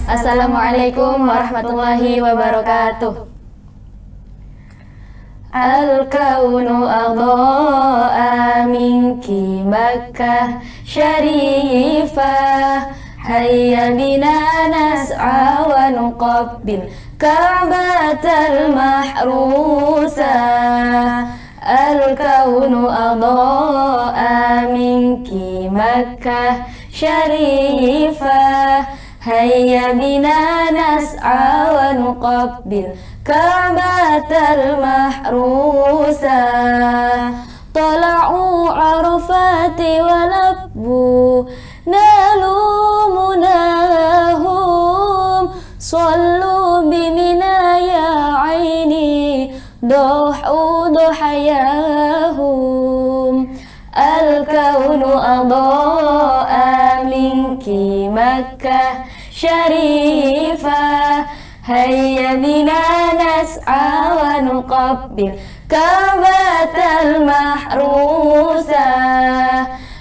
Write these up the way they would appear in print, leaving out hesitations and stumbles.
Assalamualaikum warahmatullahi wabarakatuh. Al-kaunu adha'a minki Makkah syarifah, hayya bina nas'a wa nuqabbil Ka'batal mahrusah. Al-kaunu adha'a minki Makkah syarifah, hayya bina nas'a wa nuqabbil Ka'batal mahrusah. Tala'u arafati wa labbu nalu munahum, sallu bimina ya aini duhu duhayahum. Al-kaunu adha'a minki Makkah syarifah, hayya bina nas'a wa nuqabbil Ka'batal mahrusah.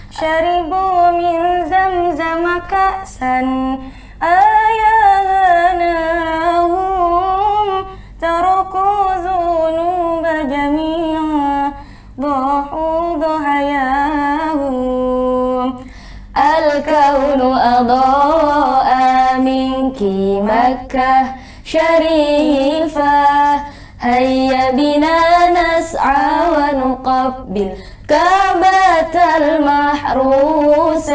Syaribu min zamzam ka'san ayahanahum, taraku dhunuba jami'a duhu duhayahum. Al-kaunu adha'a minki Makkah syarifah, hayya bina nas'a wa nuqabbil Ka'batal mahrusah.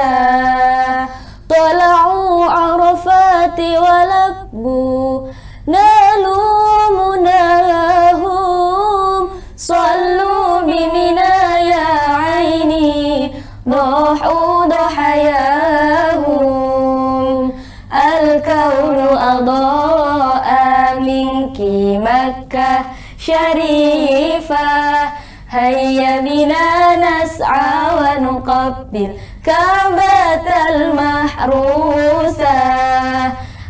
Tala'u arafati wa labbu nalu munahum, sallu bimina ya aini duhu duhayahum. Al-kaunu adha'a minki Makkah syarifah, hayya bina nas'a wa nuqabbil Ka'batal mahrusah.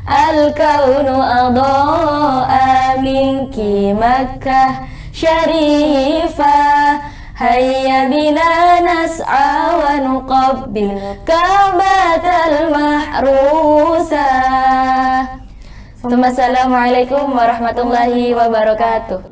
Al-kaunu adha'a minki Makkah syarifah, hayya bina nas'a wa nuqabbil Ka'batal mahrusah. Assalamualaikum warahmatullahi wabarakatuh.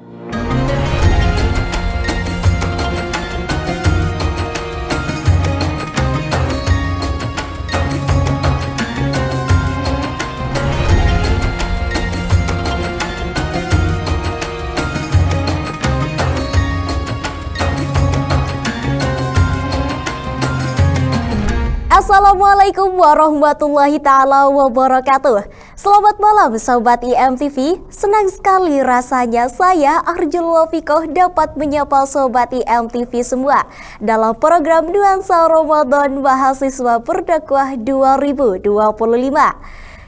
Assalamualaikum warahmatullahi ta'ala wabarakatuh. Selamat malam Sobat IMTV. Senang sekali rasanya saya Arjul Wafikoh dapat menyapa Sobat IMTV semua dalam program Nuansa Ramadan Mahasiswa Berdakwah 2025.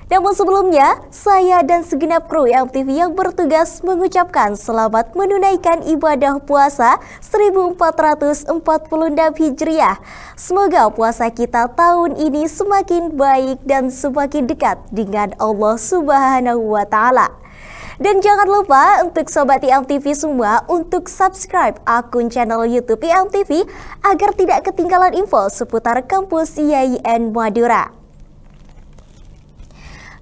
Namun sebelumnya, saya dan segenap kru IMTV yang bertugas mengucapkan selamat menunaikan ibadah puasa 1446 Hijriah. Semoga puasa kita tahun ini semakin baik dan semakin dekat dengan Allah Subhanahu wa Ta'ala. Dan jangan lupa untuk Sobat IMTV semua untuk subscribe akun channel YouTube IMTV agar tidak ketinggalan info seputar kampus IAIN Madura.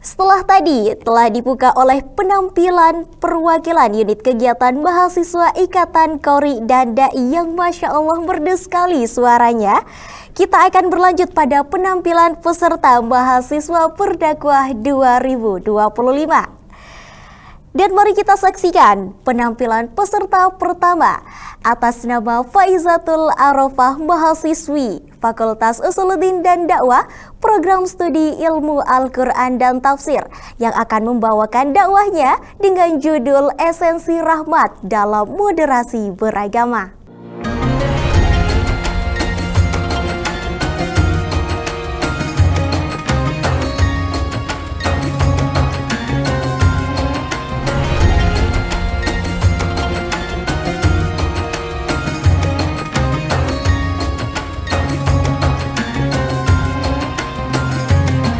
Setelah tadi telah dibuka oleh penampilan perwakilan unit kegiatan mahasiswa Ikatan Qori dan Dai yang Masya Allah merdu sekali suaranya, kita akan berlanjut pada penampilan peserta mahasiswa Berdakwah 2025. Dan mari kita saksikan penampilan peserta pertama atas nama Faizatul Arafah, mahasiswi Fakultas Usuluddin dan Dakwah, Program Studi Ilmu Al-Quran dan Tafsir, yang akan membawakan dakwahnya dengan judul Esensi Rahmat dalam Moderasi Beragama.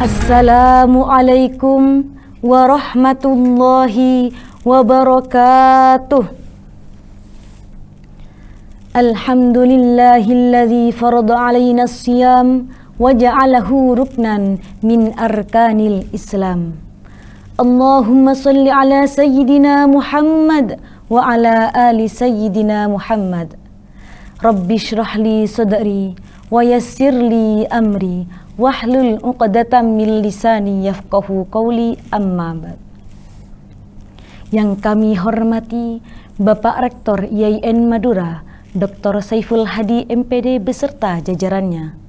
Assalamualaikum warahmatullahi wabarakatuh. Alhamdulillahilladzi farada alaina as-siyam wa ja'alahu ruknan min arkanil Islam. Allahumma salli ala Sayyidina Muhammad wa ala ali Sayyidina Muhammad. Rabbi shrah li sadri wa yassir li amri wahlul 'uqdatam min lisani yafqahu qawli, amma ba'd. Yang kami hormati Bapak Rektor IAIN Madura, Dr. Saiful Hadi MPD beserta jajarannya.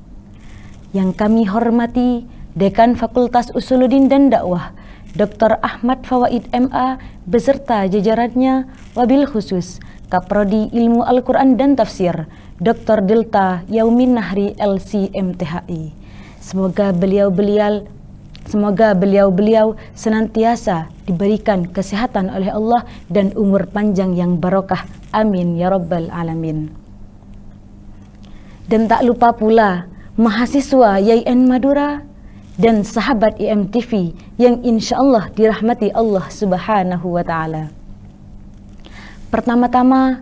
Yang kami hormati Dekan Fakultas Usuluddin dan Dakwah, Dr. Ahmad Fawaid MA beserta jajarannya, wabil khusus Kaprodi Ilmu Al-Quran dan Tafsir, Dr. Delta Yaumin Nahri LC MTHI. Semoga beliau-beliau senantiasa diberikan kesehatan oleh Allah dan umur panjang yang barokah. Amin ya rabbal alamin. Dan tak lupa pula mahasiswa IAIN Madura dan sahabat IMTV yang insya Allah dirahmati Allah Subhanahu wa Ta'ala. Pertama-tama,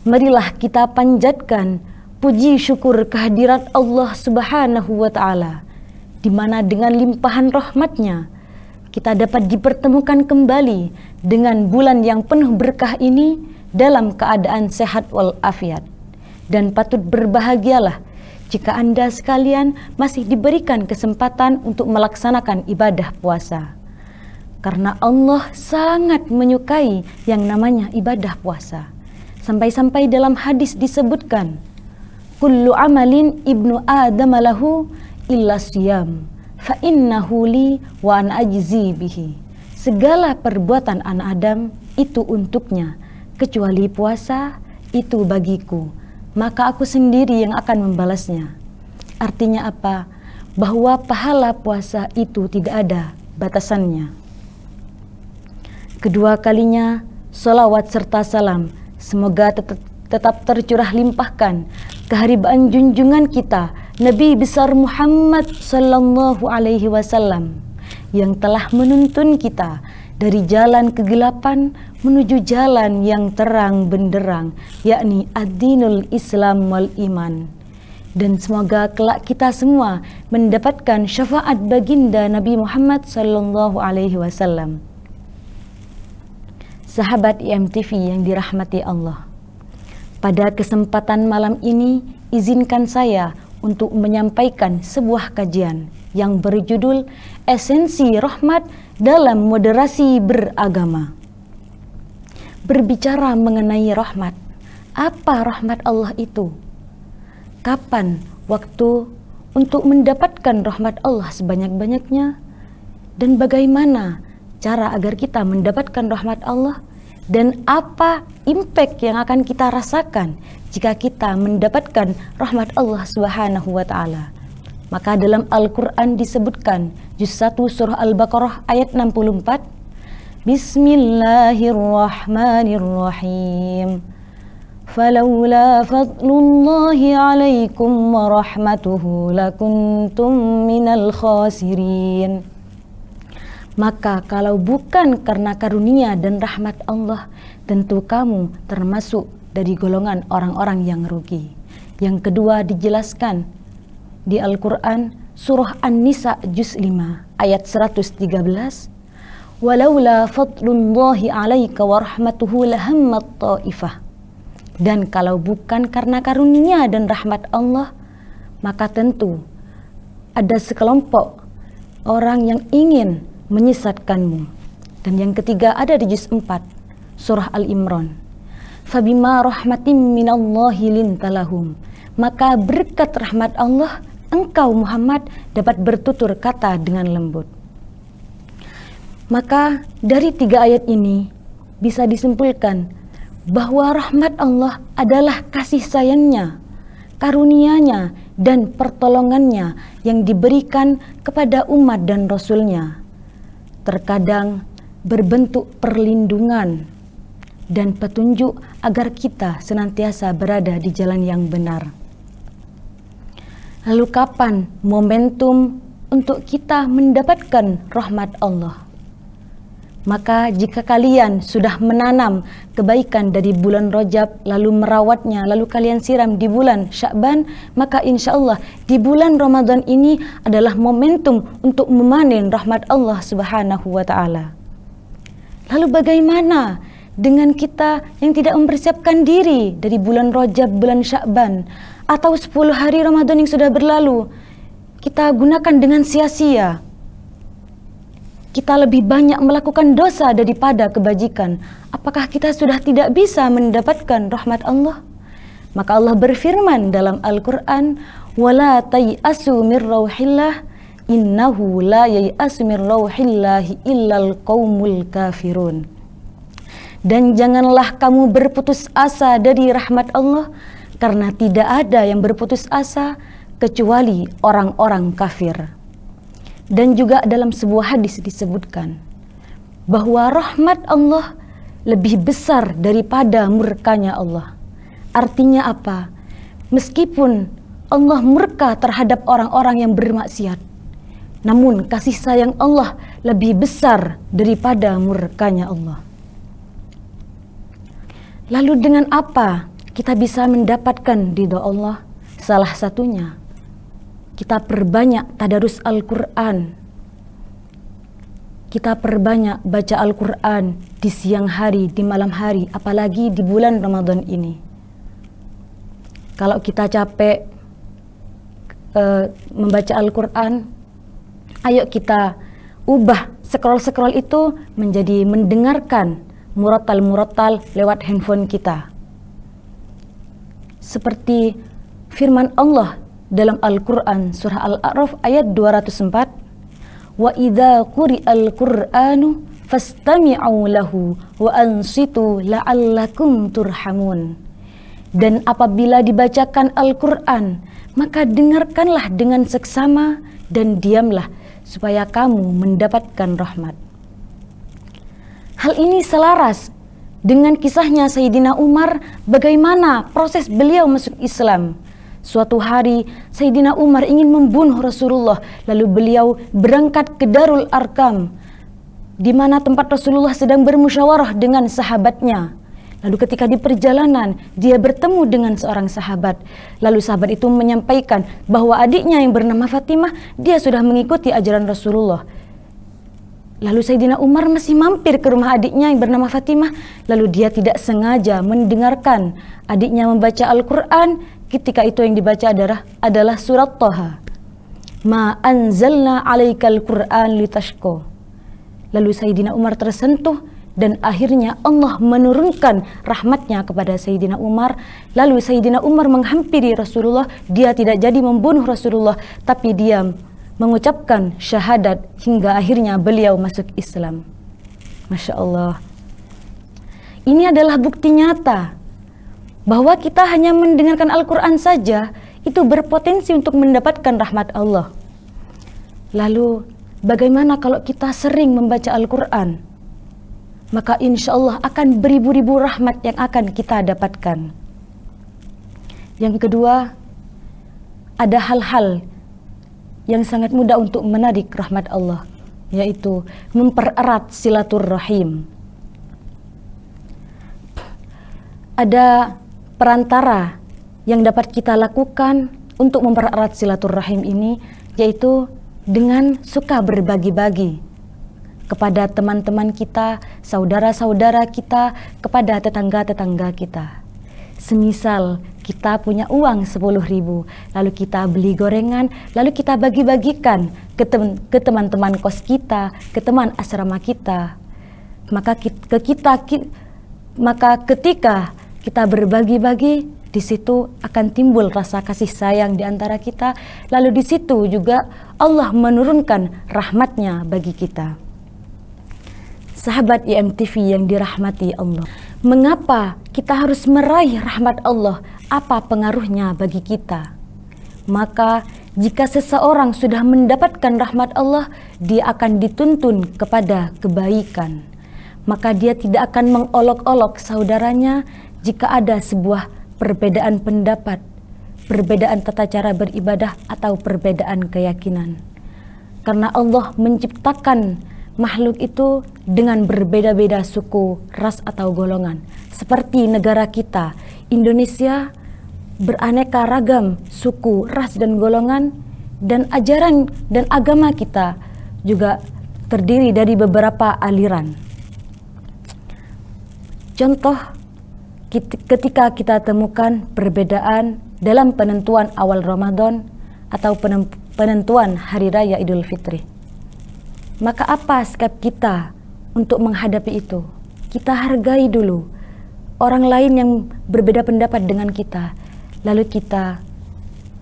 marilah kita panjatkan puji syukur kehadirat Allah Subhanahu wa Ta'ala, di mana dengan limpahan rahmatnya kita dapat dipertemukan kembali dengan bulan yang penuh berkah ini dalam keadaan sehat walafiat. Dan patut berbahagialah jika Anda sekalian masih diberikan kesempatan untuk melaksanakan ibadah puasa. Karena Allah sangat menyukai yang namanya ibadah puasa. Sampai-sampai dalam hadis disebutkan, kullu amalin ibnu adam lahu illa siyam fa innahu li wa an ajzi bihi. Segala perbuatan anak Adam itu untuknya, kecuali puasa itu bagiku, maka aku sendiri yang akan membalasnya. Artinya apa? Bahwa pahala puasa itu tidak ada batasannya. Kedua kalinya, salawat serta salam semoga tetap tercurah limpahkan keharibaan junjungan kita Nabi besar Muhammad sallallahu alaihi wasallam yang telah menuntun kita dari jalan kegelapan menuju jalan yang terang benderang, yakni ad-dinul Islam wal iman. Dan semoga kelak kita semua mendapatkan syafaat baginda Nabi Muhammad sallallahu alaihi wasallam. Sahabat IMTV yang dirahmati Allah, pada kesempatan malam ini izinkan saya untuk menyampaikan sebuah kajian yang berjudul Esensi Rahmat dalam Moderasi Beragama. Berbicara mengenai rahmat, apa rahmat Allah itu? Kapan waktu untuk mendapatkan rahmat Allah sebanyak-banyaknya? Dan bagaimana cara agar kita mendapatkan rahmat Allah? Dan apa impact yang akan kita rasakan jika kita mendapatkan rahmat Allah Subhanahu wa Ta'ala? Maka dalam Al-Quran disebutkan juz 1 surah Al-Baqarah ayat 64, Bismillahirrahmanirrahim. Falawla fadlullahi alaikum wa rahmatuhu lakuntum minal khasirin. Maka kalau bukan karena karunia dan rahmat Allah, tentu kamu termasuk dari golongan orang-orang yang rugi. Yang kedua dijelaskan di Al-Quran surah An-Nisa juz 5 ayat 113, Walaula fadlullahi alaika wa rahmatuhu lahammat ta'ifah. Dan kalau bukan karena karunia dan rahmat Allah, maka tentu ada sekelompok orang yang ingin menyesatkanmu. Dan yang ketiga ada di juz 4 surah Al-Imran, Fabima rahmatim minallahi lintalahum. Maka berkat rahmat Allah engkau Muhammad dapat bertutur kata dengan lembut. Maka dari 3 ayat ini bisa disimpulkan bahwa rahmat Allah adalah kasih sayangnya, karunia-Nya dan pertolongannya yang diberikan kepada umat dan Rasul-Nya. Terkadang berbentuk perlindungan dan petunjuk agar kita senantiasa berada di jalan yang benar. Lalu kapan momentum untuk kita mendapatkan rahmat Allah? Maka jika kalian sudah menanam kebaikan dari bulan Rajab, lalu merawatnya, lalu kalian siram di bulan Sya'ban, maka insya Allah di bulan Ramadan ini adalah momentum untuk memanen rahmat Allah Subhanahu wa Ta'ala. Lalu bagaimana dengan kita yang tidak mempersiapkan diri dari bulan Rajab, bulan Sya'ban, atau 10 hari Ramadan yang sudah berlalu, kita gunakan dengan sia-sia. Kita lebih banyak melakukan dosa daripada kebajikan. Apakah kita sudah tidak bisa mendapatkan rahmat Allah? Maka Allah berfirman dalam Al-Quran, وَلَا تَيْأَسُوا مِنْ رَوْحِ اللَّهِ إِنَّهُ لَا يَيْأَسُ مِنْ رَوْحِ اللَّهِ إِلَّا الْقَوْمُ الْكَافِرُونَ. Dan janganlah kamu berputus asa dari rahmat Allah, karena tidak ada yang berputus asa kecuali orang-orang kafir. Dan juga dalam sebuah hadis disebutkan bahwa rahmat Allah lebih besar daripada murkanya Allah. Artinya apa? Meskipun Allah murka terhadap orang-orang yang bermaksiat, namun kasih sayang Allah lebih besar daripada murkanya Allah. Lalu dengan apa kita bisa mendapatkan ridha Allah? Salah satunya, kita perbanyak tadarus Al-Quran. Kita perbanyak baca Al-Quran di siang hari, di malam hari, apalagi di bulan Ramadan ini. Kalau kita capek membaca Al-Quran, ayo kita ubah scroll-scroll itu menjadi mendengarkan murattal lewat handphone kita. Seperti firman Allah dalam Al-Quran surah Al-A'raf ayat 204, wa idza quri'al Qur'anu fastami'u lahu wa ansitu la'allakum turhamun. Dan apabila dibacakan Al-Quran, maka dengarkanlah dengan seksama dan diamlah supaya kamu mendapatkan rahmat. Hal ini selaras dengan kisahnya Sayyidina Umar, bagaimana proses beliau masuk Islam. Suatu hari Sayyidina Umar ingin membunuh Rasulullah, lalu beliau berangkat ke Darul Arkam, di mana tempat Rasulullah sedang bermusyawarah dengan sahabatnya. Lalu ketika di perjalanan dia bertemu dengan seorang sahabat. Lalu sahabat itu menyampaikan bahwa adiknya yang bernama Fatimah, dia sudah mengikuti ajaran Rasulullah. Lalu Sayyidina Umar masih mampir ke rumah adiknya yang bernama Fatimah. Lalu dia tidak sengaja mendengarkan adiknya membaca Al-Quran. Ketika itu yang dibaca adalah surat Thaha. Ma anzalna alaikal Qur'an litashqa. Lalu Sayyidina Umar tersentuh dan akhirnya Allah menurunkan rahmatnya kepada Sayyidina Umar. Lalu Sayyidina Umar menghampiri Rasulullah. Dia tidak jadi membunuh Rasulullah, tapi dia mengucapkan syahadat hingga akhirnya beliau masuk Islam. Masya Allah. Ini adalah bukti nyata bahwa kita hanya mendengarkan Al-Quran saja itu berpotensi untuk mendapatkan rahmat Allah. Lalu bagaimana kalau kita sering membaca Al-Quran? Maka insya Allah akan beribu-ribu rahmat yang akan kita dapatkan. Yang kedua, ada hal-hal yang sangat mudah untuk menarik rahmat Allah, yaitu mempererat silaturrahim. Ada perantara yang dapat kita lakukan untuk mempererat silaturrahim ini, yaitu dengan suka berbagi-bagi kepada teman-teman kita, saudara-saudara kita, kepada tetangga-tetangga kita. Semisal kita punya uang 10.000, lalu kita beli gorengan, lalu kita bagi-bagikan ke teman-teman kos kita, ke teman asrama kita. Maka ketika kita berbagi-bagi, di situ akan timbul rasa kasih sayang di antara kita. Lalu di situ juga Allah menurunkan rahmatnya bagi kita. Sahabat IMTV yang dirahmati Allah, mengapa kita harus meraih rahmat Allah? Apa pengaruhnya bagi kita? Maka jika seseorang sudah mendapatkan rahmat Allah, dia akan dituntun kepada kebaikan. Maka dia tidak akan mengolok-olok saudaranya jika ada sebuah perbedaan pendapat, perbedaan tata cara beribadah, atau perbedaan keyakinan. Karena Allah menciptakan makhluk itu dengan berbeda-beda suku, ras, atau golongan. Seperti negara kita, Indonesia, beraneka ragam suku, ras, dan golongan, dan ajaran dan agama kita juga terdiri dari beberapa aliran. Contoh, ketika kita temukan perbedaan dalam penentuan awal Ramadan atau penentuan Hari Raya Idul Fitri. Maka apa sikap kita untuk menghadapi itu? Kita hargai dulu orang lain yang berbeda pendapat dengan kita. Lalu kita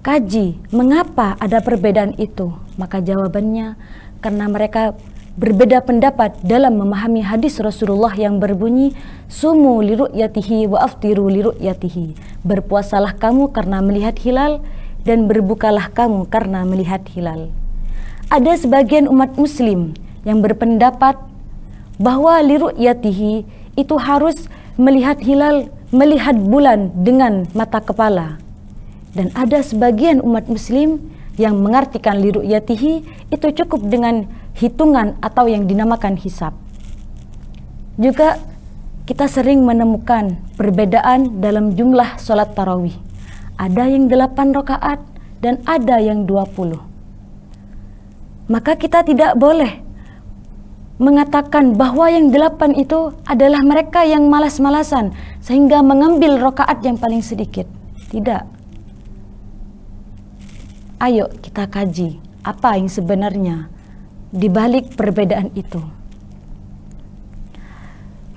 kaji mengapa ada perbedaan itu. Maka jawabannya karena mereka berbeda pendapat dalam memahami hadis Rasulullah yang berbunyi, sumu liru'yatihi wa aftiru liru'yatihi. Berpuasalah kamu karena melihat hilal dan berbukalah kamu karena melihat hilal. Ada sebagian umat muslim yang berpendapat bahwa liru'yatihi itu harus melihat hilal, melihat bulan dengan mata kepala. Dan ada sebagian umat muslim yang mengartikan liru'yatihi itu cukup dengan hitungan atau yang dinamakan hisab. Juga kita sering menemukan perbedaan dalam jumlah sholat tarawih. Ada yang 8 rakaat dan ada yang 20. Maka kita tidak boleh mengatakan bahwa yang 8 itu adalah mereka yang malas-malasan sehingga mengambil rakaat yang paling sedikit. Tidak. Ayo kita kaji apa yang sebenarnya di balik perbedaan itu.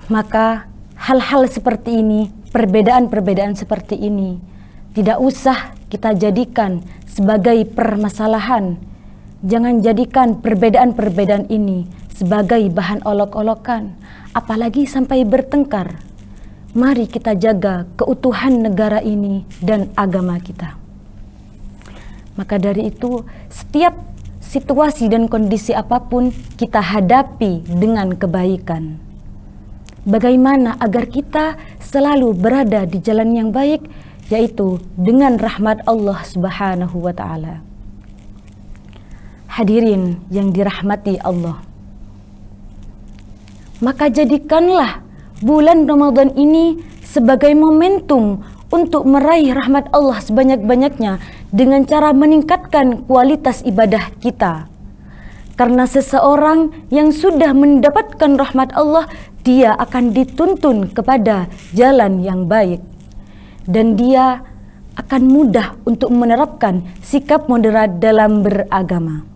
Maka hal-hal seperti ini, perbedaan-perbedaan seperti ini tidak usah kita jadikan sebagai permasalahan. Jangan jadikan perbedaan-perbedaan ini sebagai bahan olok-olokan, apalagi sampai bertengkar. Mari kita jaga keutuhan negara ini dan agama kita. Maka dari itu, setiap situasi dan kondisi apapun kita hadapi dengan kebaikan. Bagaimana agar kita selalu berada di jalan yang baik, yaitu dengan rahmat Allah Subhanahu wa Ta'ala. Hadirin yang dirahmati Allah, maka jadikanlah bulan Ramadan ini sebagai momentum untuk meraih rahmat Allah sebanyak-banyaknya dengan cara meningkatkan kualitas ibadah kita. Karena seseorang yang sudah mendapatkan rahmat Allah, dia akan dituntun kepada jalan yang baik. Dan dia akan mudah untuk menerapkan sikap moderat dalam beragama.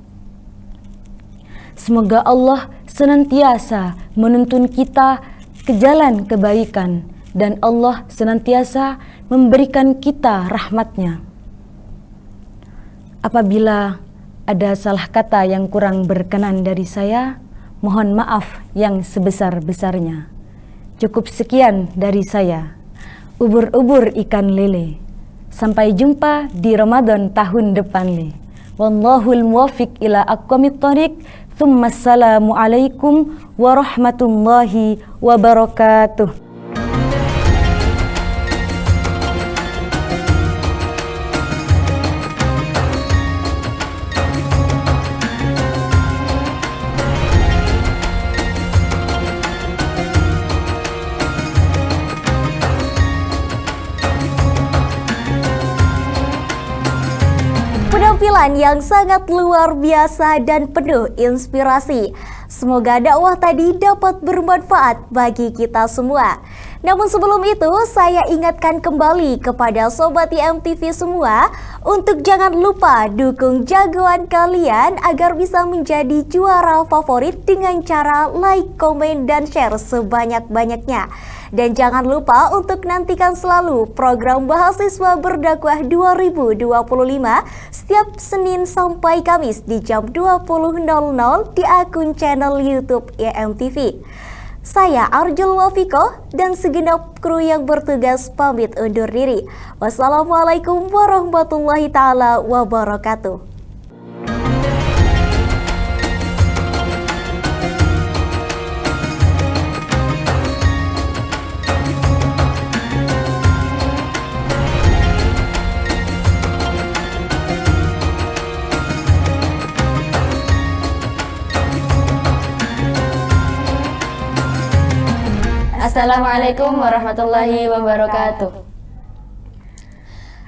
Semoga Allah senantiasa menuntun kita ke jalan kebaikan dan Allah senantiasa memberikan kita rahmat-Nya. Apabila ada salah kata yang kurang berkenan dari saya, mohon maaf yang sebesar-besarnya. Cukup sekian dari saya. Ubur-ubur ikan lele. Sampai jumpa di Ramadan tahun depan le. Wallahul muwafiq ila aqwamit thoriq. Tsummassalamu alaikum warahmatullahi wabarakatuh. Penampilan yang sangat luar biasa dan penuh inspirasi. Semoga dakwah tadi dapat bermanfaat bagi kita semua. Namun sebelum itu, saya ingatkan kembali kepada Sobat IMTV semua untuk jangan lupa dukung jagoan kalian agar bisa menjadi juara favorit dengan cara like, komen, dan share sebanyak-banyaknya. Dan jangan lupa untuk nantikan selalu program Mahasiswa Berdakwah 2025 setiap Senin sampai Kamis di jam 20.00 di akun channel YouTube IMTV. Saya Arjul Wafiko dan segenap kru yang bertugas pamit undur diri. Wassalamualaikum warahmatullahi taala wabarakatuh. Assalamualaikum warahmatullahi wabarakatuh.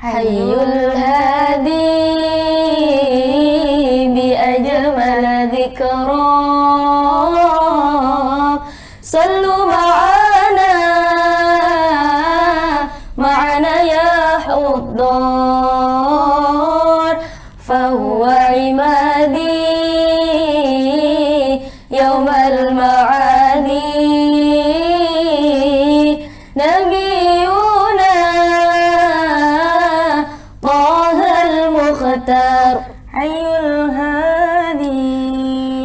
Hayyul hadi bi ajmal dzikra sallu ma'ana المختار حي الهادي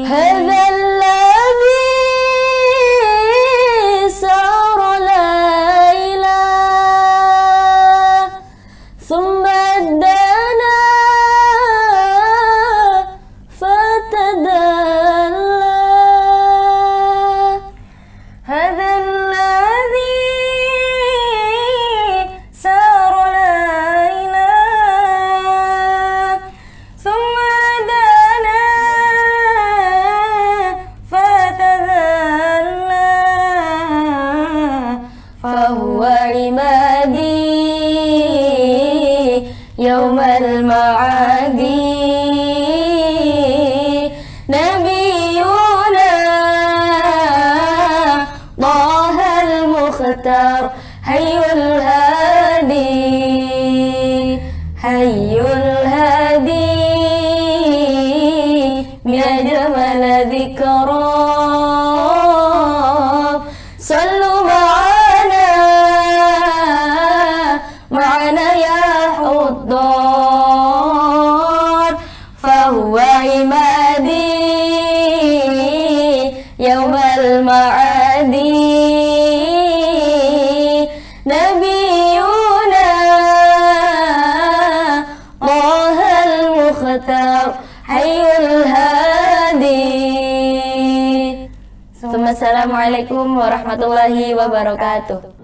هذا الذي سار ليلا ثم دنا فتدلى هذا الذي سار ليلا ثم دنا فتدلى فهو عمادي يوم المعاد نبينا طه المختار حي الهادي حي الهادي يا جمال ذكرى صلوا معنا يا حضار فهو عمادي يوم المعاد نبينا طه المختار حي الهادي ثم السلام عليكم warahmatullahi wabarakatuh.